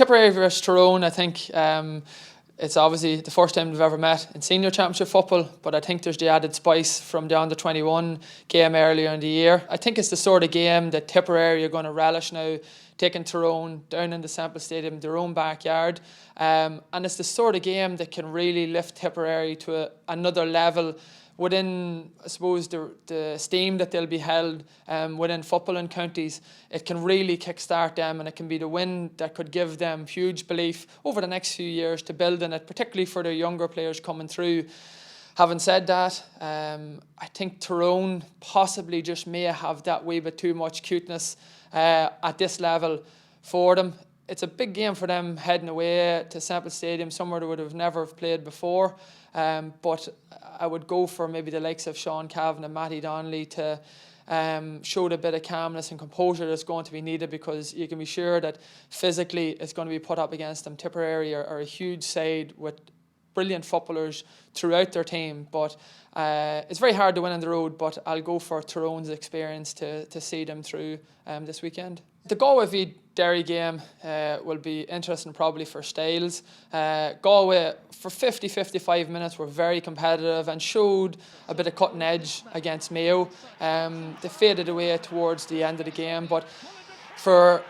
Tipperary versus Tyrone, I think it's obviously the first time they've ever met in senior championship football, but I think there's the added spice from the under-21 game earlier in the year. I think it's the sort of game that Tipperary are going to relish now, taking Tyrone down in the Semple Stadium, their own backyard. And it's the sort of game that can really lift Tipperary to another level within, I suppose, the esteem that they'll be held within football and counties. It can really kickstart them, and it can be the win that could give them huge belief over the next few years to build in it, particularly for their younger players coming through. Having said that, I think Tyrone possibly just may have that wee bit too much cuteness at this level for them. It's a big game for them heading away to Semple Stadium, somewhere they would have never played before. But I would go for maybe the likes of Sean Cavan and Matty Donnelly to show the bit of calmness and composure that's going to be needed, because you can be sure that physically it's going to be put up against them. Tipperary are a huge side with brilliant footballers throughout their team, but it's very hard to win on the road, but I'll go for Tyrone's experience to see them through this weekend. The Galway v Derry game will be interesting probably for styles. Galway for 50-55 minutes were very competitive and showed a bit of cutting edge against Mayo. They faded away towards the end of the game, but for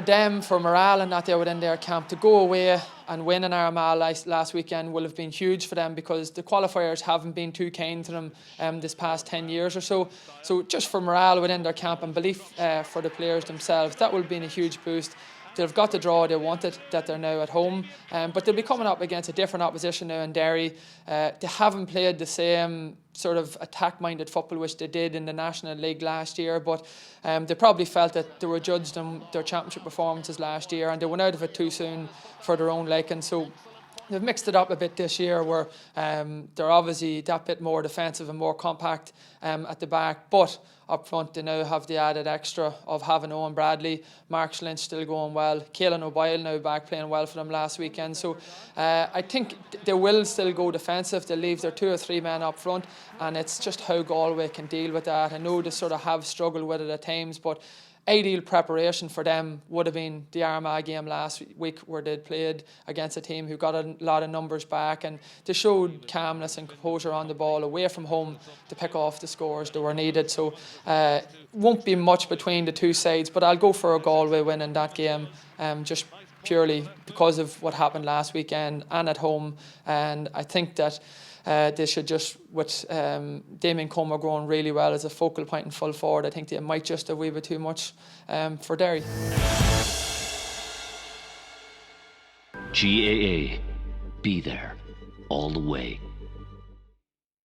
them, for morale and that, they were in their camp, to go away and win in Armagh last weekend will have been huge for them, because the qualifiers haven't been too kind to them this past 10 years or so. So just for morale within their camp and belief for the players themselves, that will have been a huge boost. They've got the draw they wanted, that they're now at home, but they'll be coming up against a different opposition now in Derry. They haven't played the same sort of attack-minded football which they did in the National League last year, but they probably felt that they were judged on their championship performances last year, and they went out of it too soon for their own liking. So they've mixed it up a bit this year, where they're obviously that bit more defensive and more compact at the back, but up front they now have the added extra of having Owen Bradley, Mark Lynch still going well, Caelan O'Boyle now back playing well for them last weekend. So I think they will still go defensive. They'll leave their 2 or 3 men up front, and it's just how Galway can deal with that. I know they sort of have struggled with it at times, but ideal preparation for them would have been the Armagh game last week, where they'd played against a team who got a lot of numbers back, and they showed calmness and composure on the ball away from home to pick off the scores that were needed. So won't be much between the two sides, but I'll go for a Galway win in that game, just purely because of what happened last weekend and at home. And I think that they should just, with Damien Comer growing really well as a focal point and full forward, I think they might just a wee bit too much for Derry. GAA. Be there all the way.